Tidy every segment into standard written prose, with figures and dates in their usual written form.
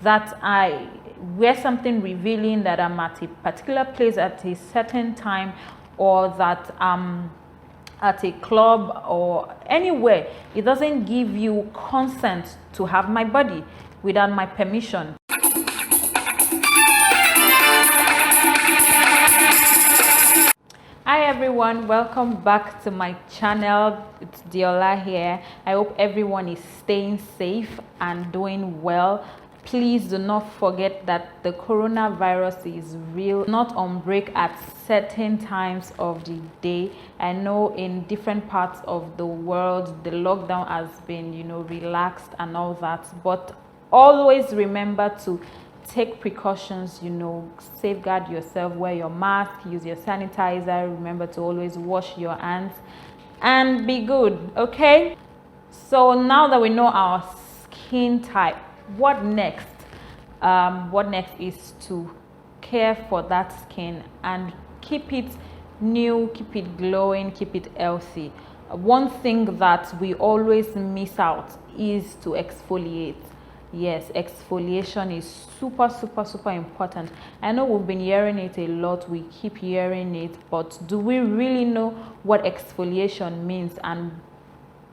that I wear something revealing, that I'm at a particular place at a certain time, or that I'm at a club or anywhere, it doesn't give you consent to have my body without my permission. Hi everyone, welcome back to my channel. It's Diola here. I hope everyone is staying safe and doing well. Please do not forget that the coronavirus is real, not on break at certain times of the day. I know in different parts of the world the lockdown has been, relaxed and all that, but always remember to take precautions, safeguard yourself, wear your mask, use your sanitizer, remember to always wash your hands and be good. Okay, so now that we know our skin type, what next? What next is to care for that skin and keep it new, keep it glowing, keep it healthy. One thing that we always miss out is to exfoliate. Yes, exfoliation is super important. I know we've been hearing it a lot, we keep hearing it, but do we really know what exfoliation means and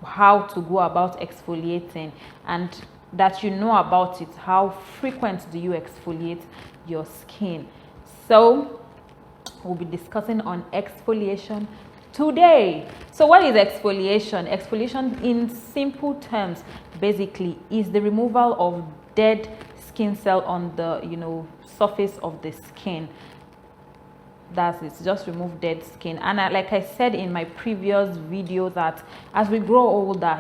how to go about exfoliating? And that you know about it, how frequent do you exfoliate your skin? So we'll be discussing on exfoliation today. So what is exfoliation? Exfoliation, in simple terms, basically is the removal of dead skin cell on the surface of the skin. That's it, just remove dead skin. And like I said in my previous video, that as we grow older,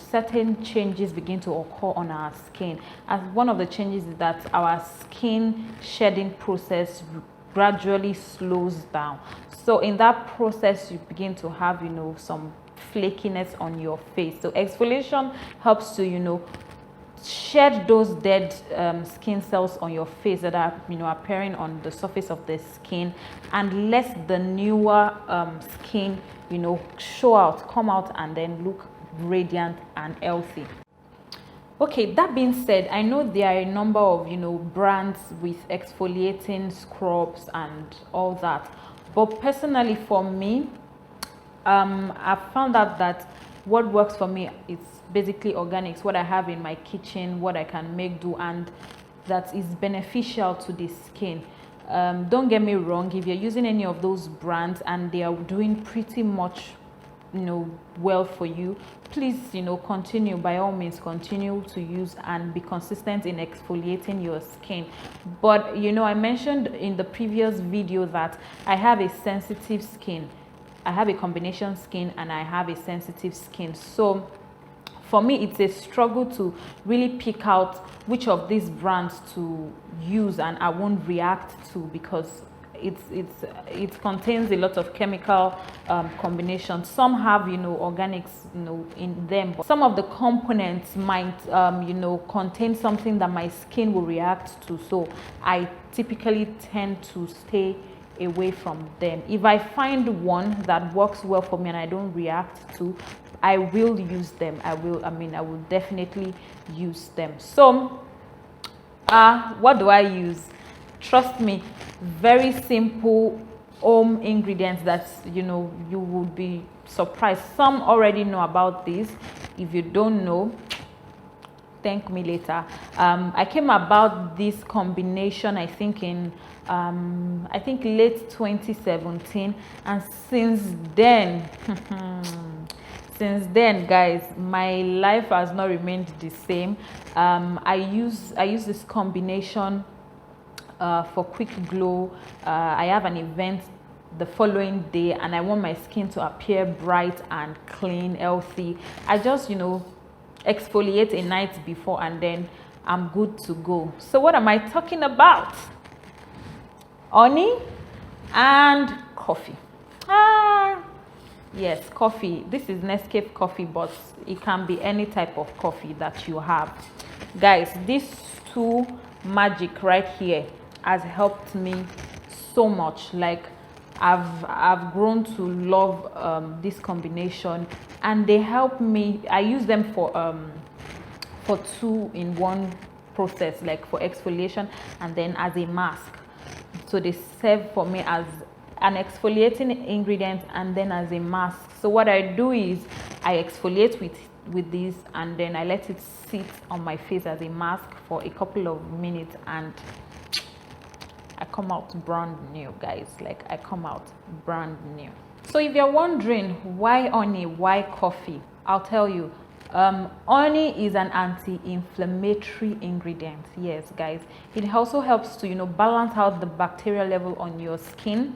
certain changes begin to occur on our skin. As one of the changes is that our skin shedding process gradually slows down. So in that process, you begin to have some flakiness on your face. So exfoliation helps to shed those dead skin cells on your face that are appearing on the surface of the skin, and let the newer skin come out and then look radiant and healthy. Okay, that being said, I know there are a number of brands with exfoliating scrubs and all that, but personally for me, I've found out that what works for me is basically organics, what I have in my kitchen, what I can make do, and that is beneficial to the skin. Don't get me wrong, if you're using any of those brands and they are doing pretty much well for you, please continue, by all means continue to use and be consistent in exfoliating your skin. But I mentioned in the previous video that I have a sensitive skin, I have a combination skin, and I have a sensitive skin. So for me, it's a struggle to really pick out which of these brands to use and I won't react to, because it contains a lot of chemical combinations. Some have organics in them, but some of the components might contain something that my skin will react to, so I typically tend to stay away from them. If I find one that works well for me and I don't react to, I will use them. I will definitely use them. So what do I use? Trust me, very simple home ingredients that you would be surprised. Some already know about this. If you don't know, thank me later. I came about this combination I think in late 2017, and since then guys, my life has not remained the same. I use this combination for quick glow. I have an event the following day and I want my skin to appear bright and clean, healthy. I just exfoliate a night before and then I'm good to go. So what am I talking about? Honey and coffee. Yes, coffee. This is Nescafe coffee, but it can be any type of coffee that you have. Guys, these two magic right here has helped me so much. Like I've grown to love this combination, and they help me. I use them for 2-in-1 process, like for exfoliation and then as a mask. So they serve for me as an exfoliating ingredient and then as a mask. So what I do is I exfoliate with this, and then I let it sit on my face as a mask for a couple of minutes, and I come out brand new, guys. Like, I come out brand new. So if you're wondering why honey, why coffee, I'll tell you. Honey is an anti-inflammatory ingredient. Yes, guys, it also helps to, you know, balance out the bacterial level on your skin.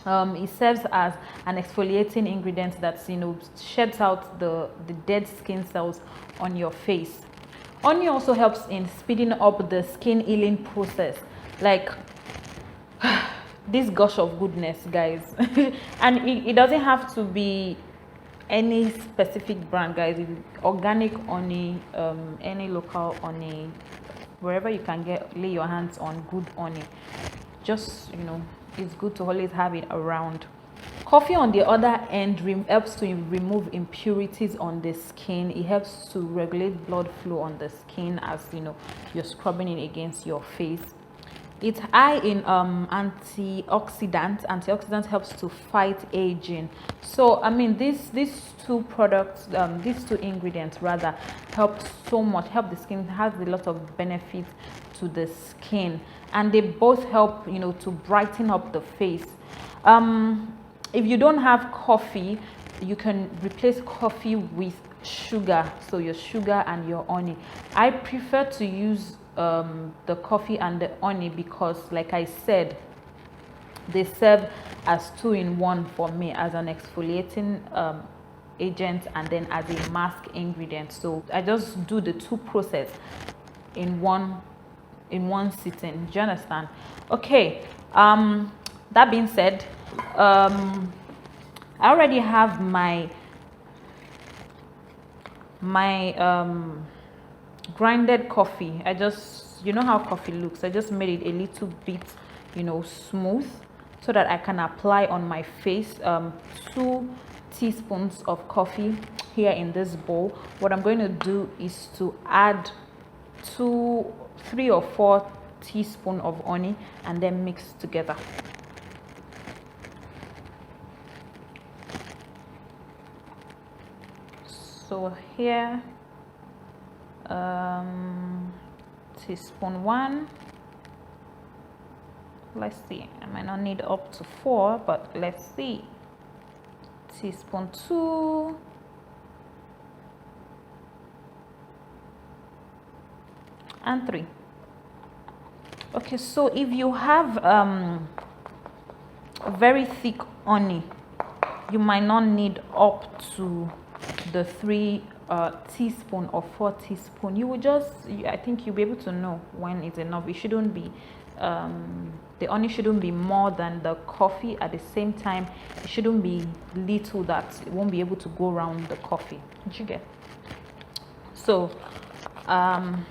It serves as an exfoliating ingredient that, you know, sheds out the dead skin cells on your face. Honey also helps in speeding up the skin healing process. Like, this gush of goodness, guys. And it doesn't have to be any specific brand, guys. It's organic honey, any local honey, wherever you can lay your hands on good honey. Just, you know, it's good to always have it around. Coffee, on the other end, helps to remove impurities on the skin. It helps to regulate blood flow on the skin as, you know, you're scrubbing it against your face. It's high in antioxidants. Antioxidants helps to fight aging. So I mean, these two products, these two ingredients rather, help the skin, has a lot of benefits to the skin, and they both help, you know, to brighten up the face. If you don't have coffee, you can replace coffee with sugar. So your sugar and your honey. I prefer to use the coffee and the honey because, like I said, they serve as 2-in-1 for me, as an exfoliating agent and then as a mask ingredient. So I just do the two process in one sitting. Do you understand? Okay, that being said, I already have my grinded coffee. I just, you know how coffee looks, I just made it a little bit, you know, smooth so that I can apply on my face. 2 teaspoons of coffee here in this bowl. What I'm going to do is to add 3 or 4 teaspoons of honey and then mix together. So here, teaspoon 1. Let's see, I might not need up to 4, but let's see. Teaspoon 2. And 3. Okay, so if you have a very thick honey, you might not need up to the 3 teaspoon or 4 teaspoon. You will just, I think you'll be able to know when it's enough. It shouldn't be the honey shouldn't be more than the coffee. At the same time, it shouldn't be little that it won't be able to go around the coffee. Did you get? So I'm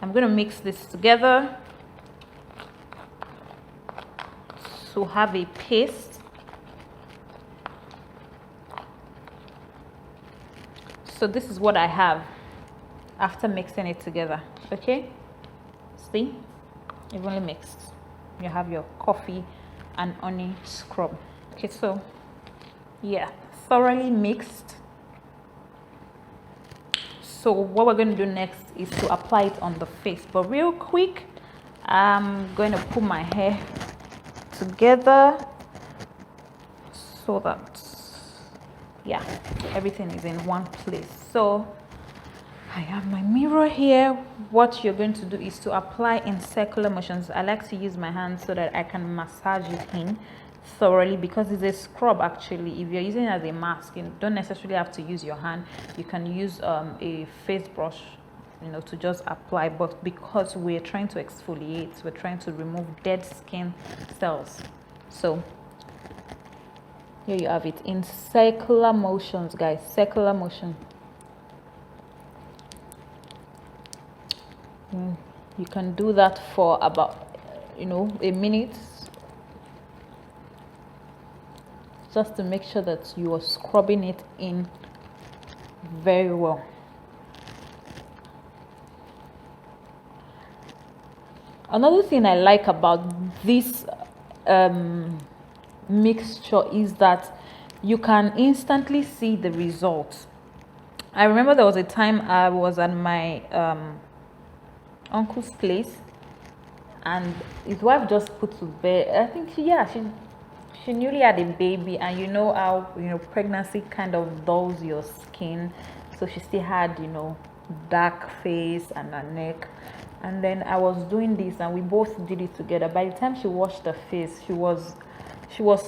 gonna mix this together to have a paste. So this is what I have after mixing it together. Okay, see, evenly mixed. You have your coffee and honey scrub. Okay, so yeah, thoroughly mixed. So what we're going to do next is to apply it on the face. But real quick, I'm going to put my hair together so that, yeah, everything is in one place. So I have my mirror here. What you're going to do is to apply in circular motions. I like to use my hands so that I can massage it in thoroughly, because it's a scrub. Actually, if you're using it as a mask, you don't necessarily have to use your hand. You can use a face brush, you know, to just apply. But because we're trying to exfoliate, we're trying to remove dead skin cells. So here you have it in circular motions, guys. Circular motion. You can do that for about, you know, a minute, just to make sure that you are scrubbing it in very well. Another thing I like about this mixture is that you can instantly see the results. I remember there was a time I was at my uncle's place, and his wife just put to bed. I think she newly had a baby, and you know how pregnancy kind of dulls your skin, so she still had dark face and her neck. And then I was doing this, and we both did it together. By the time she washed her face, she was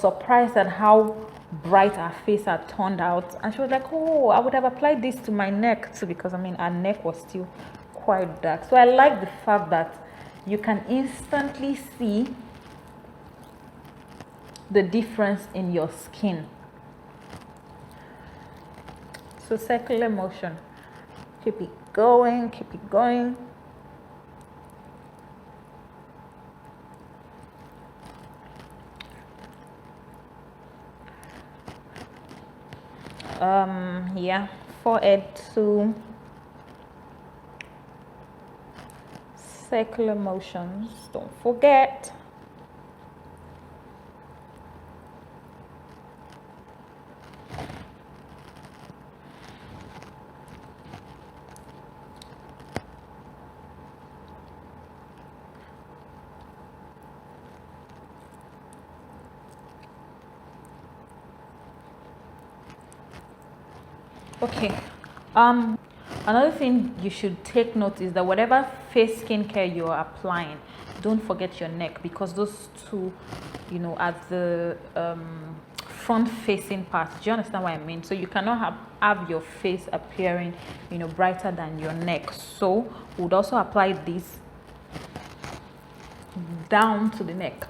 surprised at how bright her face had turned out, and she was like, oh, I would have applied this to my neck too, because I mean her neck was still quite dark. So I like the fact that you can instantly see the difference in your skin. So circular motion, keep it going, keep it going. Yeah, forehead too. Circular motions, don't forget. Okay, another thing you should take note is that whatever face skincare you're applying, don't forget your neck, because those two are the front facing parts. Do you understand what I mean? So you cannot have your face appearing brighter than your neck. So we would also apply this down to the neck,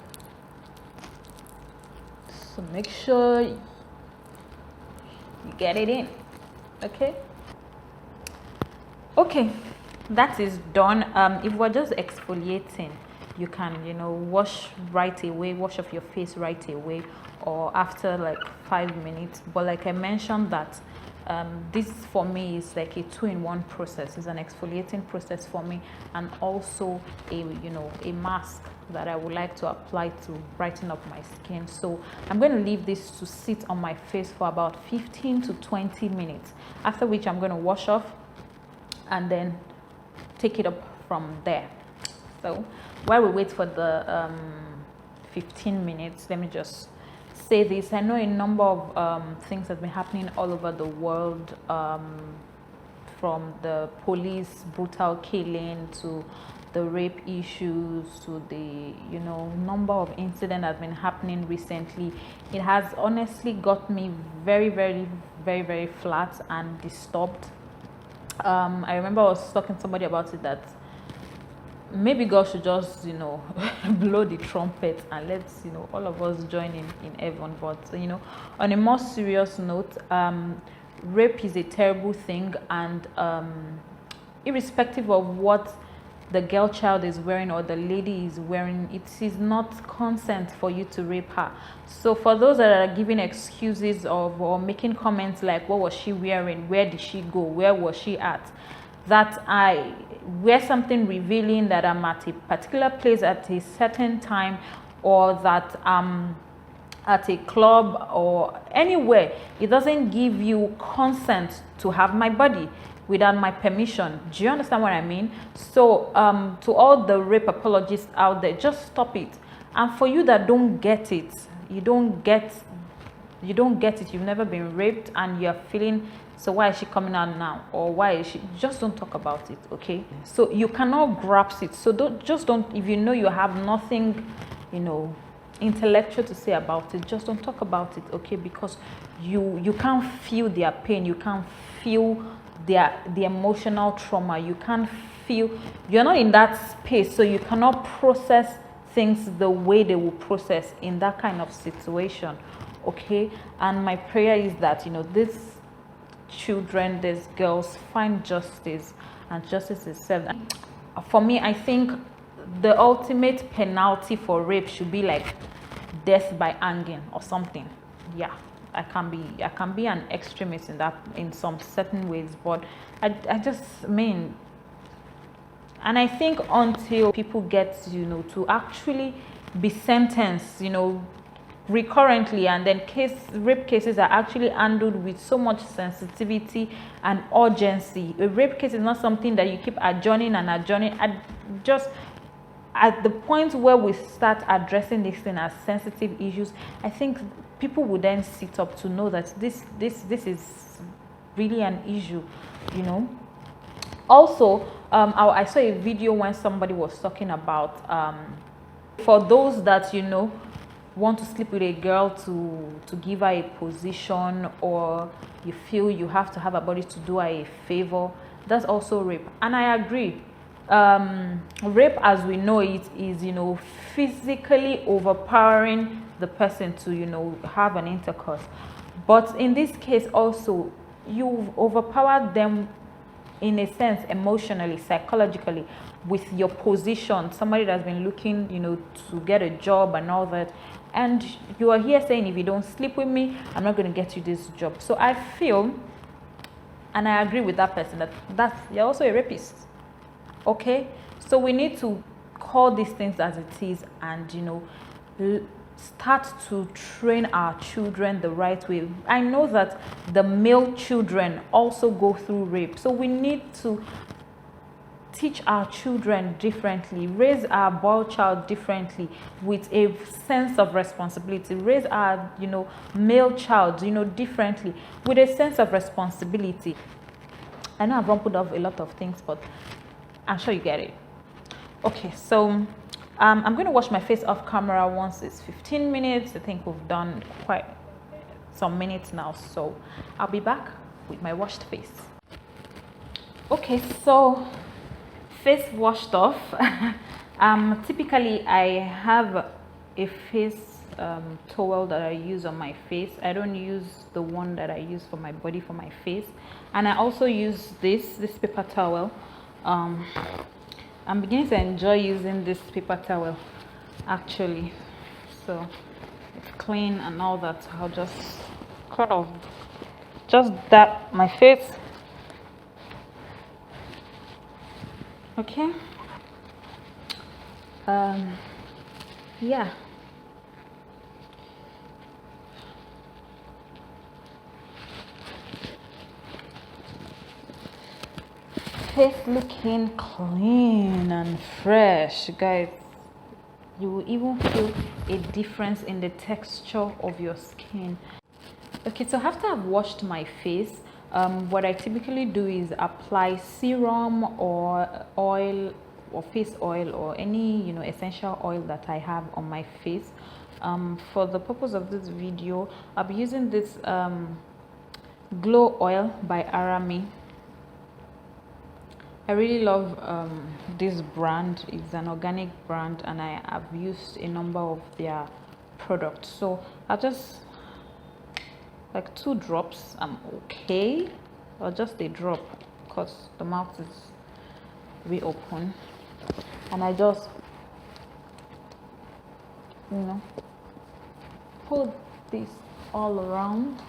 so make sure you get it in. Okay, that is done. If we're just exfoliating, you can wash right away, wash off your face right away, or after like 5 minutes. But like I mentioned, that this for me is like a 2-in-1 process. It's an exfoliating process for me, and also a mask that I would like to apply to brighten up my skin. So I'm going to leave this to sit on my face for about 15 to 20 minutes, after which I'm going to wash off and then take it up from there. So while we wait for the 15 minutes, let me just say this. I know a number of things have been happening all over the world, from the police brutal killing to the rape issues to the number of incidents that have been happening recently. It has honestly got me very, very, very, very flat and disturbed. I remember I was talking to somebody about it, that maybe God should just blow the trumpet and let's all of us join in heaven. But on a more serious note, rape is a terrible thing, and irrespective of what the girl child is wearing or the lady is wearing, it is not consent for you to rape her. So for those that are giving excuses or making comments like, what was she wearing, where did she go, where was she at, that I wear something revealing that I'm at a particular place at a certain time, or that I'm at a club or anywhere, it doesn't give you consent to have my body without my permission. Do you understand what I mean? So to all the rape apologists out there, just stop it. And for you that don't get it, you don't get it, you've never been raped and you're feeling, so why is she coming out now, or why is she, just don't talk about it. Okay, so you cannot grasp it, so don't if you know you have nothing intellectual to say about it, just don't talk about it. Okay, because you can't feel their pain, you can't feel the emotional trauma, you can't feel, you're not in that space, so you cannot process things the way they will process in that kind of situation. Okay, and my prayer is that these children, these girls, find justice, and justice is served. For me, I think the ultimate penalty for rape should be like death by hanging or something. Yeah, I can be an extremist in that, in some certain ways, but I just mean, And I think until people get, to actually be sentenced, recurrently, and then rape cases are actually handled with so much sensitivity and urgency. A rape case is not something that you keep adjourning and adjourning. Just at the point where we start addressing this thing as sensitive issues, I think people would then sit up to know that this is really an issue. Also, I saw a video when somebody was talking about for those that want to sleep with a girl to give her a position, or you feel you have to have a body to do her a favor, that's also rape. And I agree. Rape, as we know it, is physically overpowering the person to have an intercourse. But in this case also, you've overpowered them in a sense, emotionally, psychologically, with your position. Somebody that's been looking to get a job and all that, and you are here saying, if you don't sleep with me, I'm not going to get you this job. So I feel, and I agree with that person, that you're also a rapist. Okay, so we need to call these things as it is, and start to train our children the right way. I know that the male children also go through rape, so we need to teach our children differently, raise our boy child differently, with a sense of responsibility, raise our male child differently, with a sense of responsibility. I know I've rumpled off a lot of things, but I'm sure you get it. Okay, so I'm going to wash my face off camera once it's 15 minutes. I think we've done quite some minutes now, so I'll be back with my washed face. Okay, so face washed off. Typically I have a face towel that I use on my face. I don't use the one that I use for my body, for my face. And I also use this paper towel. I'm beginning to enjoy using this paper towel, actually. So it's clean and all that. I'll just kind of dab my face. Okay. Yeah. Face looking clean and fresh, guys. You will even feel a difference in the texture of your skin. Okay, so after I've washed my face, what I typically do is apply serum or oil or face oil or any essential oil that I have on my face. For the purpose of this video, I'll be using this glow oil by Arame. I really love this brand. It's an organic brand, and I have used a number of their products. So I'll just like 2 drops. I'm okay, or just a drop because the mouth is reopen, and I just put this all around.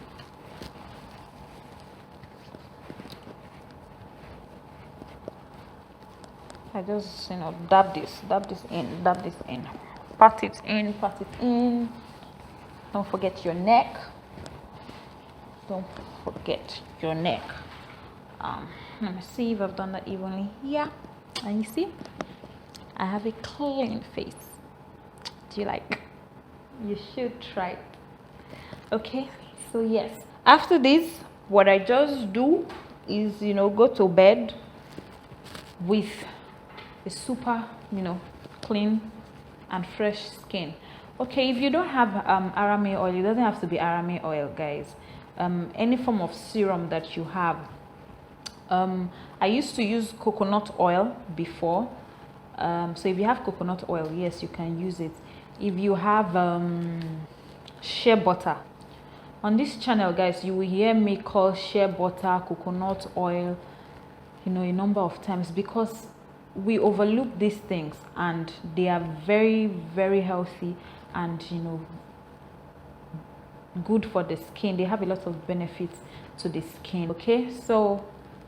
I just dab this in, pat it in. Don't forget your neck. Let me see if I've done that evenly. Yeah, and you see, I have a clean face. Do you like? You should try it. Okay, so yes, after this, what I just do is go to bed with a super clean and fresh skin. Okay, if you don't have Arame oil, it doesn't have to be Arame oil, guys. Any form of serum that you have. I used to use coconut oil before, so if you have coconut oil, yes, you can use it. If you have shea butter, on this channel, guys, you will hear me call shea butter coconut oil a number of times, because we overlook these things, and they are very, very healthy and good for the skin. They have a lot of benefits to the skin. Okay, so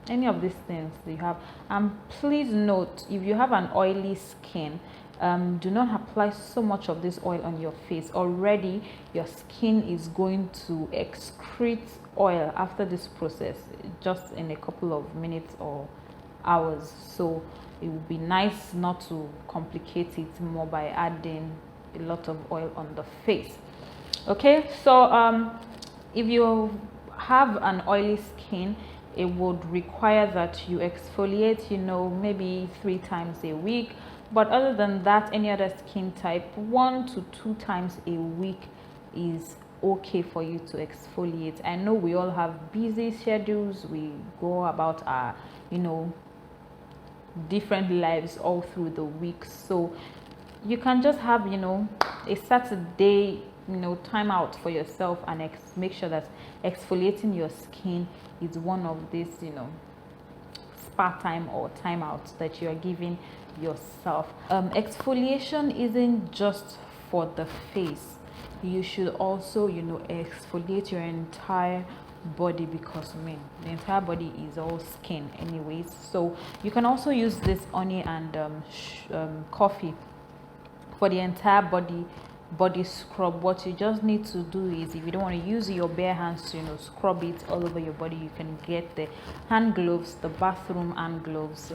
any of these things you have. And please note, if you have an oily skin, do not apply so much of this oil on your face. Already your skin is going to excrete oil after this process, just in a couple of minutes or hours. So it would be nice not to complicate it more by adding a lot of oil on the face. Okay, so if you have an oily skin, it would require that you exfoliate, maybe 3 times a week. But other than that, any other skin type, 1 to 2 times a week is okay for you to exfoliate. I know we all have busy schedules, we go about our different lives all through the week, so you can just have a Saturday time out for yourself and make sure that exfoliating your skin is one of these spa time or time out that you're giving yourself. Exfoliation isn't just for the face. You should also exfoliate your entire body, because the entire body is all skin anyways. So you can also use this honey and coffee for the entire body scrub. What you just need to do is, if you don't want to use your bare hands to scrub it all over your body, you can get the hand gloves, the bathroom hand gloves,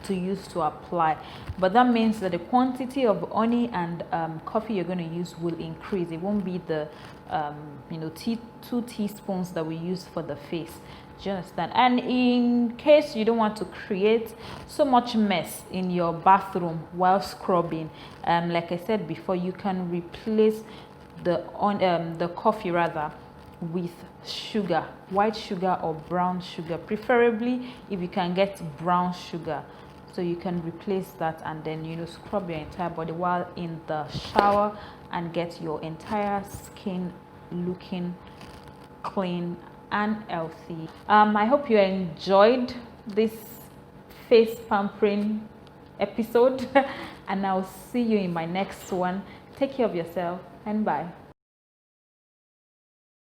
to use to apply. But that means that the quantity of honey and coffee you're going to use will increase. It won't be the 2 teaspoons that we use for the face. Do you understand? And in case you don't want to create so much mess in your bathroom while scrubbing, like I said before, you can replace the coffee rather with sugar, white sugar or brown sugar, preferably if you can get brown sugar. So you can replace that and then scrub your entire body while in the shower and get your entire skin looking clean and healthy. I hope you enjoyed this face pampering episode and I'll see you in my next one. Take care of yourself and bye.